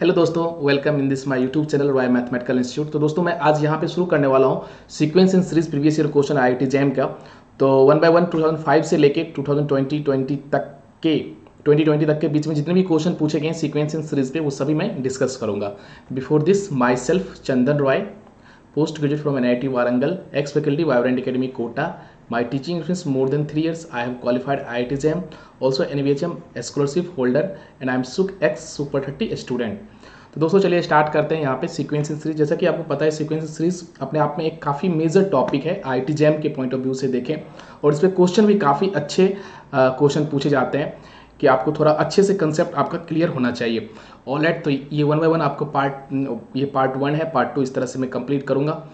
Hello दोस्तों, welcome in this my YouTube channel Roy mathematical institute. तो दोस्तों मैं आज यहाँ पे शुरू करने वाला हूँ sequence in series previous year question IIT jam का। तो वन बाय वन 2005 से लेके 2020 तक के 2020 तक के बीच में जितने भी क्वेश्चन पूछे गए सीक्वेंस इन सीरीज पे वो सभी मैं डिस्कस करूंगा। Before this my self Chandan Roy, post graduate from NIT Warangal, ex faculty Vibrant Academy Kota. My teaching experience more than 3 years. I have qualified IIT JAM, also NVHM scholarship holder, and I am SUK ex Super 30 student. तो दोस्तों चलिए start करते हैं यहाँ पे sequence in series. जैसा कि आपको पता है सीक्वेंस इन सीरीज अपने आप में एक काफ़ी मेजर टॉपिक है आईआईटी जैम के पॉइंट ऑफ व्यू से देखें, और इस पर क्वेश्चन भी काफ़ी अच्छे क्वेश्चन पूछे जाते हैं कि आपको थोड़ा अच्छे से कंसेप्ट आपका क्लियर होना चाहिए। ऑलराइट, तो ये वन बाय वन आपको पार्ट वन है, पार्ट टू इस तरह से मैं कंप्लीट करूंगा।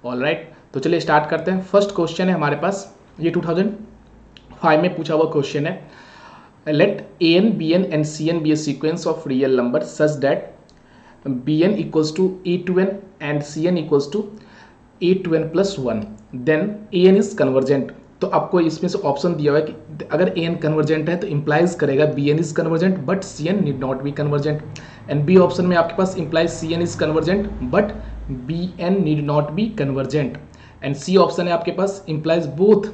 ऑलराइट, तो चलिए स्टार्ट करते हैं। फर्स्ट क्वेश्चन है हमारे पास, ये 2005 में पूछा हुआ क्वेश्चन है। Let an bn and cn be a sequence of real number such that bn equals to a to n and cn equals to a to n plus 1, then an is convergent। तो आपको इसमें से option दिया हुआ है कि अगर an convergent है तो इंप्लाइज करेगा bn is convergent but cn need not be convergent, and B option में आपके पास implies cn is convergent but bn need not be convergent, and C option है आपके पास implies both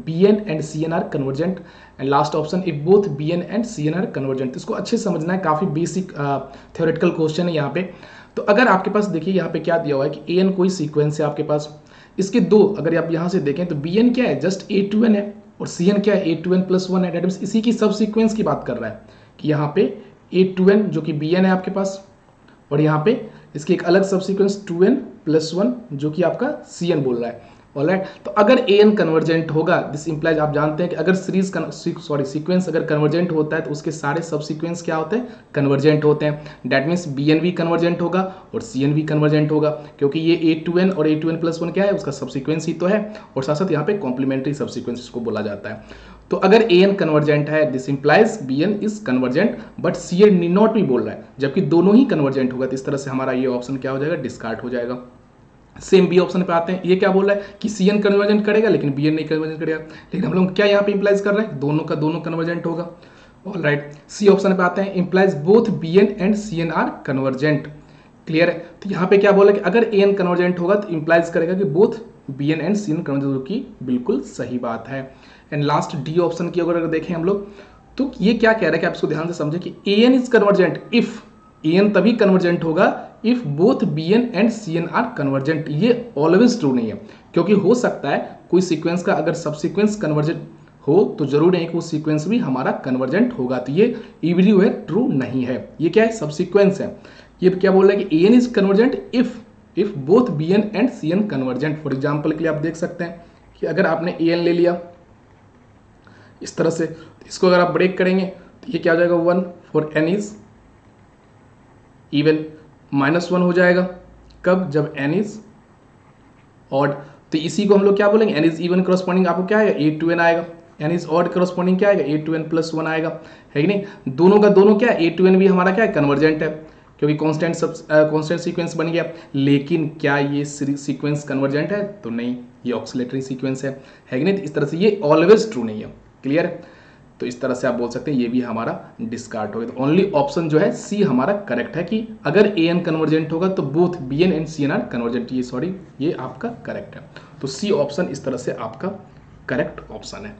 bn and cn are convergent, and last option if both bn and cn are convergent. तो इसको अच्छे से समझना है, काफ़ी बेसिक थ्योरेटिकल क्वेश्चन है यहाँ पे। तो अगर आपके पास देखिए यहाँ पे क्या दिया हुआ है कि an कोई सीक्वेंस है आपके पास, इसके दो अगर आप यहाँ से देखें तो bn क्या है, जस्ट a to n है, और cn क्या है, a to n plus 1 है। डेट मींस इसी की सब सीक्वेंस की बात कर रहा है कि यहाँ पे a to n जो कि bn है आपके पास, और यहाँ पे इसकी एक अलग सब सीक्वेंस 2n plus 1 जो कि आपका cn बोल रहा है। ऑलराइट, तो अगर an कन्वर्जेंट होगा, दिस इंप्लाइज, आप जानते हैं कि अगर सीक्वेंस अगर कन्वर्जेंट होता है तो उसके सारे सब सीक्वेंस क्या होते हैं, कन्वर्जेंट होते हैं। दैट मीन्स bn भी कन्वर्जेंट होगा और cn भी कन्वर्जेंट होगा, क्योंकि ये a to n और a to n plus 1 क्या है, उसका सब सीक्वेंस ही तो है, और साथ साथ यहाँ पे कॉम्प्लीमेंट्री सब सीक्वेंस इसको बोला जाता है। तो अगर an कन्वर्जेंट है, this implies bn is convergent but cn knee not भी बोल रहा है, जबकि दोनों ही कन्वर्जेंट होगा। तो इस तरह से हमारा ये ऑप्शन क्या हो जाएगा, डिस्कार्ड हो जाएगा। सेम बी ऑप्शन पे आते हैं, ये क्या बोल रहा है कि cn कन्वर्जेंट करेगा लेकिन bn नहीं कन्वर्जेंट करेगा, लेकिन हम लोग क्या यहाँ पे इंप्लाइज कर रहे हैं, दोनों का दोनों कन्वर्जेंट होगा। ऑलराइट, सी ऑप्शन पे आते हैं, implies both bn and cn are convergent. Clear है, तो यहाँ पे क्या बोला कि अगर an कन्वर्जेंट होगा तो इंप्लाइज करेगा कि both bn and cn convergent, जो कि बिल्कुल सही बात है। एंड लास्ट डी ऑप्शन की अगर देखें हम लोग, तो ये क्या कह रहा है कि आप इसको ध्यान से समझे कि an is convergent if, an तभी कन्वर्जेंट होगा if both bn and cn are convergent. ये ऑलवेज ट्रू नहीं है, क्योंकि हो सकता है कोई सीक्वेंस का अगर सब सीक्वेंस कन्वर्जेंट हो तो जरूरी नहीं कि वो सीक्वेंस भी हमारा कन्वर्जेंट होगा। तो ये एवरीवेयर ट्रू नहीं है। ये क्या है, सब सीक्वेंस है। ये क्या बोल रहा है कि an is convergent if both bn and cn convergent. For example के लिए आप देख सकते हैं कि अगर आपने an ले लिया इस तरह से, तो इसको अगर आप ब्रेक करेंगे तो ये क्या हो जाएगा, 1 फॉर n इज इवन, -1 हो जाएगा कब, जब n इज ऑड। तो इसी को हम लोग क्या बोलेंगे, n इज इवन करस्पॉन्डिंग आपको क्या आएगा, a to n आएगा, n इज ऑड करस्पॉन्डिंग क्या आएगा, a to n plus 1 आएगा, है कि नहीं। दोनों का दोनों क्या है, a to n भी हमारा क्या है, कन्वर्जेंट है, क्योंकि कांस्टेंट सीक्वेंस बन गया। लेकिन क्या ये सीक्वेंस कन्वर्जेंट है, तो नहीं, ये ऑक्सिलेटरी सीक्वेंस है कि नहीं। तो इस तरह से ये ऑलवेज ट्रू नहीं है। क्लियर है, तो इस तरह से आप बोल सकते हैं ये भी हमारा डिस्कार्ड हो गया। तो ओनली ऑप्शन जो है सी हमारा करेक्ट है कि अगर an कन्वर्जेंट होगा तो both bn and cn are convergent. ये सॉरी, ये आपका करेक्ट है। तो सी ऑप्शन इस तरह से आपका करेक्ट ऑप्शन है।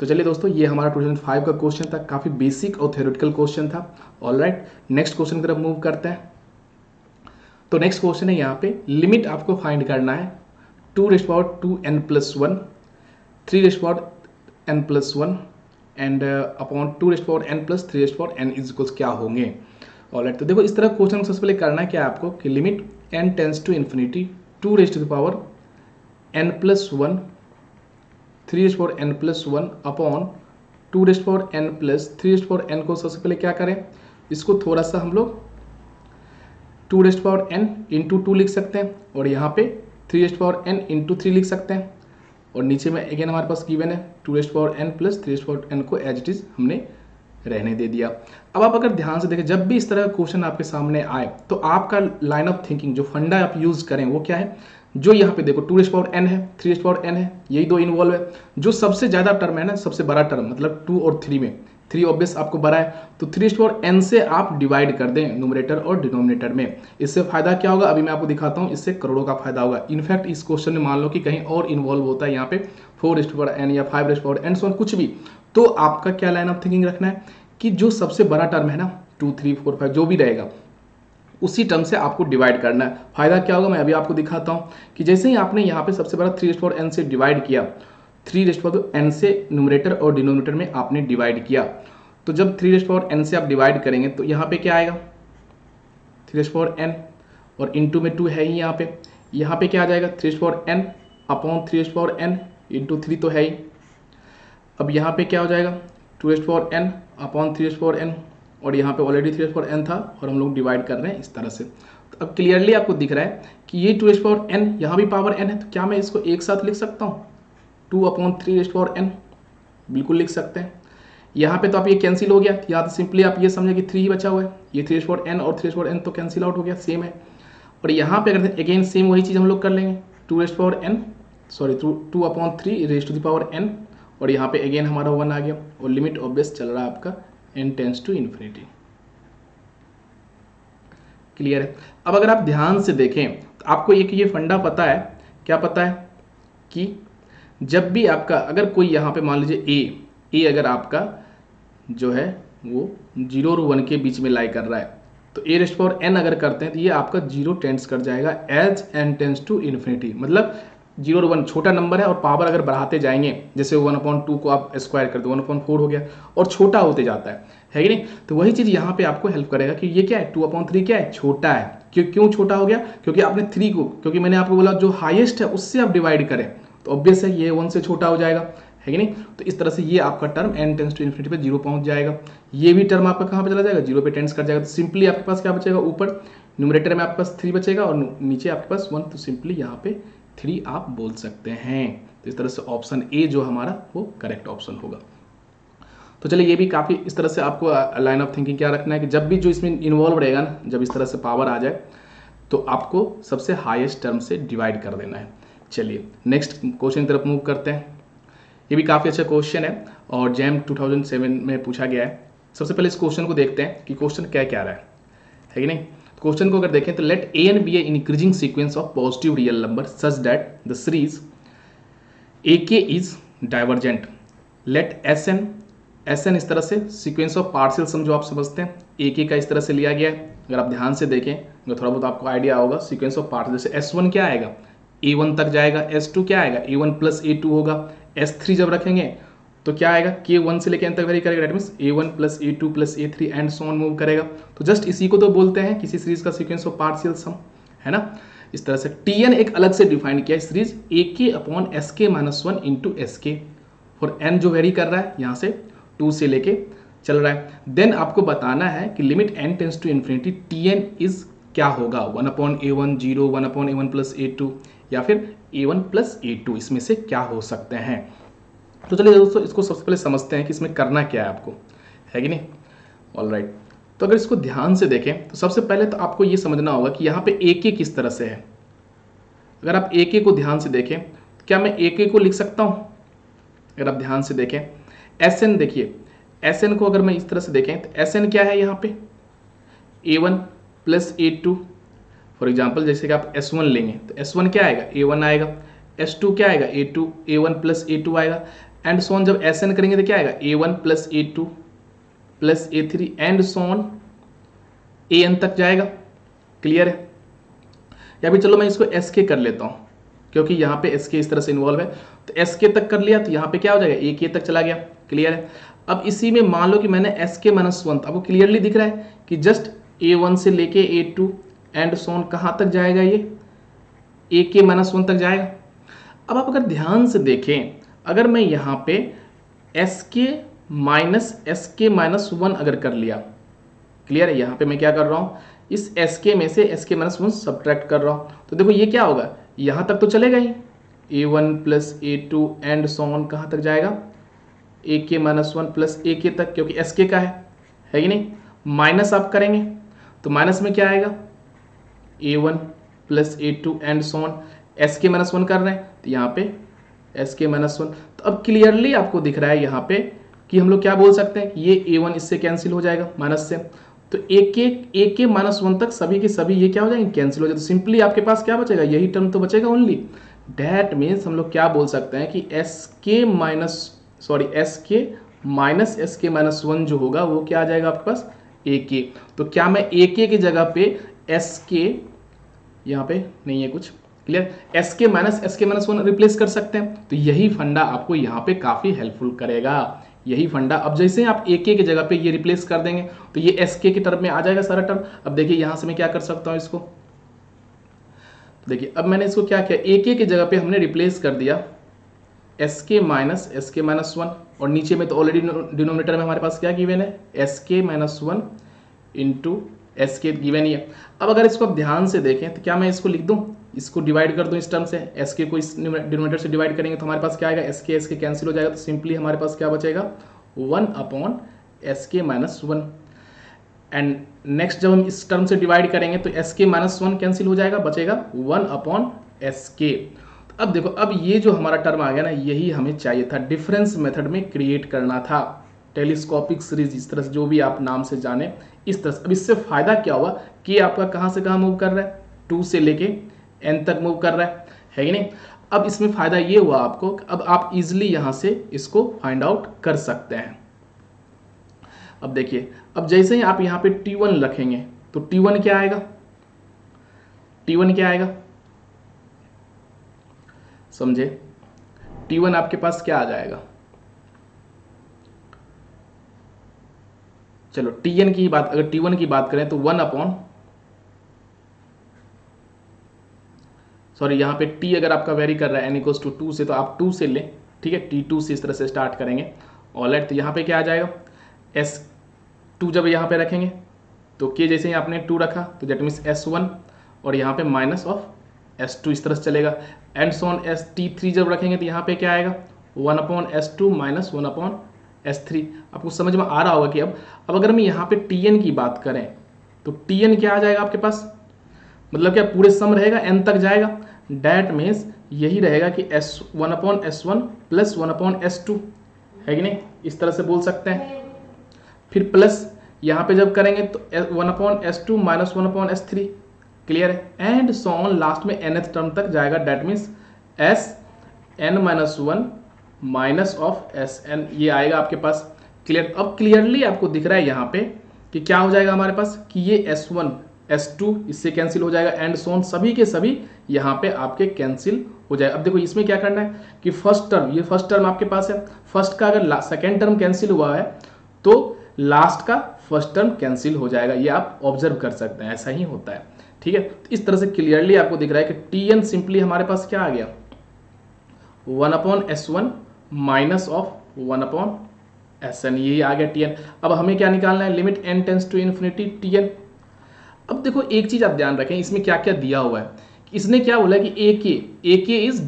तो चलिए दोस्तों, ये हमारा 2005 का क्वेश्चन था, काफ़ी बेसिक और थ्योरेटिकल क्वेश्चन था। ऑलराइट, नेक्स्ट क्वेश्चन की तरफ मूव करते हैं। तो नेक्स्ट क्वेश्चन है, यहाँ पे लिमिट आपको फाइंड करना है 2n+1, 3n+1 and upon 2n+3n is equals क्या होंगे। ऑलराइट, तो देखो इस तरह क्वेश्चन को सबसे पहले करना है क्या आपको कि limit n tends to infinity 2n+1 3n+1 upon 2n+3n को सबसे पहले क्या करें, इसको थोड़ा सा हम लोग 2n इंटू 2 लिख सकते हैं, और यहाँ पे 3n इंटू 3 लिख सकते हैं, और नीचे में अगेन हमारे पास गिवन है 2n प्लस 3n को एज इट इज हमने रहने दे दिया। अब आप अगर ध्यान से देखें, जब भी इस तरह का क्वेश्चन आपके सामने आए तो आपका लाइन ऑफ थिंकिंग, जो फंडा आप यूज करें वो क्या है, जो यहाँ पे देखो 2n है, 3n है, यही दो इन्वॉल्व है। जो सबसे ज्यादा टर्म है ना, सबसे बड़ा टर्म मतलब 2 और 3 में, 3 ऑब्वियस आपको बड़ा है, तो 3n से आप डिवाइड कर दें न्यूमरेटर और डिनोमिनेटर में। इससे फायदा क्या होगा अभी मैं आपको दिखाता हूँ, इससे करोड़ों का फायदा होगा। इनफैक्ट इस क्वेश्चन में मान लो कि कहीं और इन्वॉल्व होता है यहाँ पे 4n या 5n सो कुछ भी, तो आपका क्या लाइन ऑफ थिंकिंग रखना है कि जो सबसे बड़ा टर्म है ना 2, 3, 4, 5 जो भी रहेगा उसी टर्म से आपको डिवाइड करना है। फायदा क्या होगा मैं अभी आपको दिखाता हूँ कि जैसे ही आपने यहाँ पे सबसे बड़ा 3n से डिवाइड किया, 3n से न्यूमरेटर और डिनोमिनेटर में आपने डिवाइड किया, तो जब 3n से आप डिवाइड करेंगे तो यहाँ पे क्या आएगा 3n और इंटू में 2 है ही यहाँ पे क्या आ जाएगा 3n अपॉन 3n इंटू 3 तो है ही। अब यहाँ पे क्या हो जाएगा 2n अपॉन 3n और यहाँ पे ऑलरेडी 3n था और हम लोग डिवाइड कर रहे हैं इस तरह से। तो अब क्लियरली आपको दिख रहा है कि ये 2n यहाँ भी पावर n है, तो क्या मैं इसको एक साथ लिख सकता हूँ 2/3n, बिल्कुल लिख सकते हैं। यहाँ पे तो आप ये कैंसिल हो गया, या तो सिंपली आप ये समझे कि 3 ही बचा हुआ है, ये 3n और 3n तो कैंसिल आउट हो गया, सेम है। और यहाँ पे अगर अगेन सेम वही चीज़ हम लोग कर लेंगे 2/3 और यहाँ पे अगेन हमारा 1 आ गया और लिमिट ऑब्वियस चल रहा है आपका n tends to infinity. Clear है। अब अगर आप ध्यान से देखें तो आपको एक ये फंडा पता है, क्या पता है कि जब भी आपका अगर कोई यहाँ पे मान लीजिए ए अगर आपका जो है वो 0 और 1 के बीच में लाई कर रहा है, तो a⁻n अगर करते हैं तो ये आपका 0 टेंड्स कर जाएगा as n tends to infinity. मतलब 0 और 1 छोटा नंबर है और पावर अगर बढ़ाते जाएंगे, जैसे 1/2 को आप स्क्वायर कर दो 1/4 हो गया और छोटा होते जाता है कि नहीं। तो वही चीज़ यहाँ पे आपको हेल्प करेगा कि ये क्या है 2/3 क्या है, छोटा है। क्यों छोटा हो गया, क्योंकि आपने 3 को, क्योंकि मैंने आपको बोला जो हाईएस्ट है उससे आप डिवाइड करें, तो ऑब्वियस है ये 1 से छोटा हो जाएगा, है कि नहीं। तो इस तरह से ये आपका term n tends to infinity पे 0 पहुंच जाएगा। ये भी टर्म आपका कहाँ पे चला जाएगा 0 पे टेंड्स कर जाएगा। तो सिंपली आपके पास क्या बचेगा, ऊपर न्यूमरेटर में आपके पास 3 बचेगा और नीचे आपके पास 1, तो सिंपली यहाँ पे 3 आप बोल सकते हैं। तो इस तरह से ऑप्शन ए जो हमारा वो करेक्ट ऑप्शन होगा। तो चलिए ये भी काफ़ी इस तरह से आपको लाइन ऑफ थिंकिंग क्या रखना है कि जब भी जो इसमें इन्वॉल्व रहेगा ना, जब इस तरह से पावर आ जाए तो आपको सबसे हाईएस्ट टर्म से डिवाइड कर देना है। चलिए नेक्स्ट क्वेश्चन की तरफ मूव करते हैं। ये भी काफ़ी अच्छा क्वेश्चन है और जैम 2007 में पूछा गया है। सबसे पहले इस क्वेश्चन को देखते हैं कि क्वेश्चन क्या क्या रहा है कि नहीं। क्वेश्चन को अगर देखें तो let an be a increasing sequence of positive real number such that the series ak is divergent. Let sn इस तरह से सीक्वेंस ऑफ पार्शियल सम जो आप समझते हैं ak का इस तरह से लिया गया है। अगर आप ध्यान से देखें तो थोड़ा बहुत आपको आइडिया होगा सीक्वेंस ऑफ पार्शियल, जैसे s1 क्या आएगा a1 तक जाएगा, s2 क्या आएगा a1 प्लस a2 होगा, s3 जब रखेंगे तो क्या आएगा k1 से लेकर n तक वेरी करेगा, that means a1 plus a2 plus a3 and so on move करेगा। तो जस्ट इसी को तो बोलते हैं किसी सीरीज का सीक्वेंस ऑफ पार्शियल सम, है ना। इस तरह से tn एक अलग से डिफाइन किया है series ak/sk-1 into sk for n जो वेरी कर रहा है यहाँ से 2 से लेके चल रहा है। देन आपको बताना है कि limit n tends to infinity tn is क्या होगा 1/a1 0, 1/a1 प्लस a2 या फिर a1 प्लस a2, इसमें से क्या हो सकते हैं। तो चलिए दोस्तों इसको सबसे पहले समझते हैं कि इसमें करना क्या है आपको, है कि नहीं। ऑलराइट, तो अगर इसको ध्यान से देखें तो सबसे पहले तो आपको ये समझना होगा कि यहाँ पे ak किस तरह से है। अगर आप ak को ध्यान से देखें तो क्या मैं ak को लिख सकता हूँ, अगर आप ध्यान से देखें sn देखिए, sn को अगर मैं इस तरह से देखें तो sn क्या है यहाँ पे a1 plus a2। For example जैसे कि आप s1 लेंगे तो s1 क्या आएगा a1 आएगा, s2 क्या आएगा a1 प्लस a2 आएगा एंड सो ऑन। जब sn करेंगे तो क्या आएगा a1 plus a2 plus a3 and so on an तक जाएगा। क्लियर है। या फिर चलो मैं इसको sk कर लेता हूँ क्योंकि यहाँ पे sk इस तरह से इन्वॉल्व है, तो sk तक कर लिया तो यहाँ पे क्या हो जाएगा ak तक चला गया। क्लियर है। अब इसी में मान लो कि मैंने sk-1 आपको क्लियरली दिख रहा है कि जस्ट a1 से लेके a2 एंड सो ऑन कहाँ तक जाएगा, ये ak-1 तक जाएगा। अब आप अगर ध्यान से देखें, अगर मैं यहाँ पे sk-1 अगर कर लिया, क्लियर है, यहाँ पे मैं क्या कर रहा हूँ इस sk में से sk-1 सब्ट्रैक्ट कर रहा हूँ, तो देखो ये क्या होगा यहाँ तक तो चलेगा ही a1 plus a2 and so on कहाँ तक जाएगा ak-1 प्लस ak तक, क्योंकि sk का है कि नहीं। माइनस आप करेंगे तो माइनस में क्या आएगा a1 plus a2 and so on, sk-1 कर रहे हैं तो यहाँ पे sk-1। तो अब क्लियरली आपको दिख रहा है यहाँ पे कि हम लोग क्या बोल सकते हैं कि ये a1 इससे कैंसिल हो जाएगा माइनस से, तो a के -1 तक सभी के सभी ये क्या हो जाएंगे, कैंसिल हो जाए। तो सिंपली आपके पास क्या बचेगा, यही टर्म तो बचेगा ओनली। डैट मीन्स हम लोग क्या बोल सकते हैं कि एस के माइनस एस के -1 जो होगा वो क्या आ जाएगा आपके पास, ए के। तो क्या मैं ए के की जगह पे एस के, यहाँ पे नहीं है कुछ, क्लियर, एस के -1 रिप्लेस कर सकते हैं। तो यही फंडा आपको यहाँ पे काफ़ी हेल्पफुल करेगा, यही फंडा। अब जैसे आप ए के जगह पे ये रिप्लेस कर देंगे तो ये एस के टर्म में आ जाएगा सारा टर्म। अब देखिए यहाँ से मैं क्या कर सकता हूँ इसको, देखिए अब मैंने इसको क्या किया, ए के जगह पे हमने रिप्लेस कर दिया एस के -1, और नीचे में तो ऑलरेडी डिनोमिनेटर में हमारे पास क्या गिवन है, एस के -1 इंटू एस के गिवन ही है। अब अगर इसको आप ध्यान से देखें तो क्या मैं इसको लिख दूं, इसको डिवाइड कर दूं इस टर्म से, एस के को इस डिनोमिनेटर से डिवाइड करेंगे तो हमारे पास क्या आएगा, एस के कैंसिल हो जाएगा। तो सिंपली हमारे पास क्या बचेगा, 1/(SK-1). एंड नेक्स्ट जब हम इस टर्म से डिवाइड करेंगे तो SK-1 कैंसिल हो जाएगा, बचेगा 1/(SK). अब देखो, अब ये जो हमारा टर्म आ गया ना, यही हमें चाहिए था, डिफरेंस मेथड में क्रिएट करना था, टेलीस्कोपिक सीरीज, इस तरह से जो भी आप नाम से जाने इस तरह से। अब इससे फायदा क्या हुआ कि आपका कहाँ से कहाँ मूव कर रहा है, 2 से लेके n तक मूव कर रहा है कि नहीं। अब इसमें फायदा ये हुआ आपको, अब आप इजिली यहाँ से इसको फाइंड आउट कर सकते हैं। अब देखिए, अब जैसे ही आप यहाँ पे T1 रखेंगे तो T1 क्या आएगा, T1 क्या आएगा, समझे, T1 आपके पास क्या आ जाएगा, चलो Tn की बात, अगर T1 की बात करें तो यहाँ पे T अगर आपका वेरी कर रहा है n = 2 से, तो आप 2 से लें, ठीक है, T2 से इस तरह से स्टार्ट करेंगे। ऑलराइट, तो यहाँ पे क्या आ जाएगा, S2 जब यहाँ पे रखेंगे तो K जैसे ही आपने 2 रखा तो दैट मीन्स S1, और यहाँ पे -(S2) इस तरह से चलेगा। एंड सो ऑन T3 जब रखेंगे तो यहाँ पे क्या आएगा, 1/(S2) - 1/(S3). आपको समझ में आ रहा होगा कि अब अगर हम यहाँ पे Tn की बात करें तो Tn क्या आ जाएगा आपके पास, मतलब क्या पूरे सम रहेगा, n तक जाएगा, डैट मीन्स यही रहेगा कि 1/(S1) + 1/(S2) है कि नहीं, इस तरह से बोल सकते हैं। फिर प्लस यहाँ पे जब करेंगे तो 1/(S2) - 1/(S3), क्लियर है, एंड सो ऑन लास्ट में nth टर्म तक जाएगा, डैट मीन्स Sn-1 -(Sn) ये आएगा आपके पास, क्लियर। अब क्लियरली आपको दिख रहा है यहाँ पे कि क्या हो जाएगा हमारे पास, कि ये S1 S2 इससे कैंसिल हो जाएगा, एंड सो ऑन सभी के सभी यहाँ पे आपके कैंसिल हो जाएगा। अब देखो इसमें क्या करना है कि फर्स्ट टर्म, ये फर्स्ट टर्म आपके पास है, फर्स्ट का अगर सेकेंड टर्म कैंसिल हुआ है तो लास्ट का फर्स्ट टर्म कैंसिल हो जाएगा, ये आप ऑब्जर्व कर सकते हैं, ऐसा ही होता है, ठीक है। तो इस तरह से क्लियरली आपको दिख रहा है कि Tn सिंपली हमारे पास क्या आ गया, 1/(S1) - 1/(Sn), यही आ गया Tn। अब हमें क्या निकालना है, limit n tends to infinity Tn। अब देखो एक चीज आप ध्यान रखें, इसमें क्या क्या दिया हुआ है, इसने क्या बोला कि ए के इज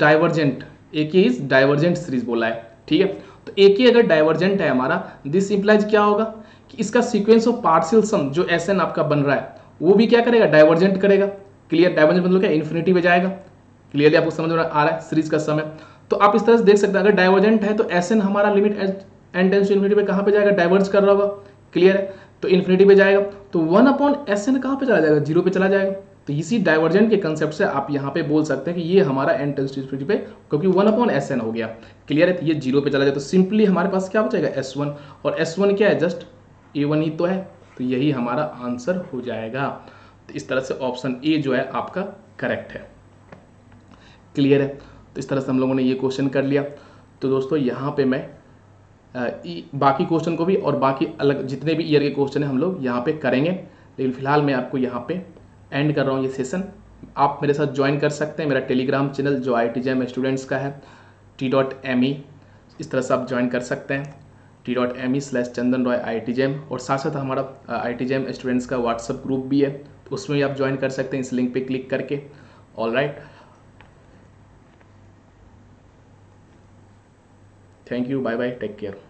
डाइवर्जेंट सीरीज बोला है, ठीक है। तो ए के अगर डाइवर्जेंट है हमारा, दिस इंप्लाइज क्या होगा कि इसका सीक्वेंस ऑफ पार्शियल सम जो Sn आपका बन रहा है वो भी क्या करेगा, डाइवर्जेंट करेगा, क्लियर। डाइवर्जेंट मतलब क्या, इन्फिनिटी पे जाएगा, क्लियरली आपको समझ में आ रहा है, सीरीज का सम है। तो आप इस तरह से देख सकते हैं, अगर डाइवर्जेंट है तो Sn हमारा limit n tends to infinity पे कहाँ पे जाएगा, डाइवर्ज कर रहा होगा, क्लियर है, तो इन्फिनिटी पे जाएगा। तो 1/(Sn) कहाँ पे चला जाएगा, 0 पे चला जाएगा। तो इसी डाइवर्जेंट के कंसेप्ट से आप यहाँ पे बोल सकते हैं कि ये हमारा n टेंड्स टू इन्फिनिटी पे, क्योंकि 1/(Sn) हो गया, क्लियर है, तो ये 0 पे चला जाए। तो सिंपली हमारे पास क्या बचेगा, S1, और S1 क्या है, जस्ट A1 ही तो है, तो यही हमारा आंसर हो जाएगा। तो इस तरह से ऑप्शन ए जो है आपका करेक्ट है, क्लियर है। तो इस तरह से हम लोगों ने ये क्वेश्चन कर लिया। तो दोस्तों यहाँ पे मैं बाकी क्वेश्चन को भी और बाकी अलग जितने भी ईयर के क्वेश्चन है हम लोग यहाँ पे करेंगे, लेकिन फिलहाल मैं आपको यहाँ पे एंड कर रहा हूँ ये सेशन। आप मेरे साथ ज्वाइन कर सकते हैं, मेरा टेलीग्राम चैनल जो IIT JAM स्टूडेंट्स का है, t.me, इस तरह से आप ज्वाइन कर सकते हैं, t.me/Chandan Roy IIT JAM। और साथ साथ हमारा IIT JAM स्टूडेंट्स का व्हाट्सअप ग्रुप भी है, तो उसमें भी आप ज्वाइन कर सकते हैं इस लिंक पे क्लिक करके। Alright, thank you, bye bye, take care.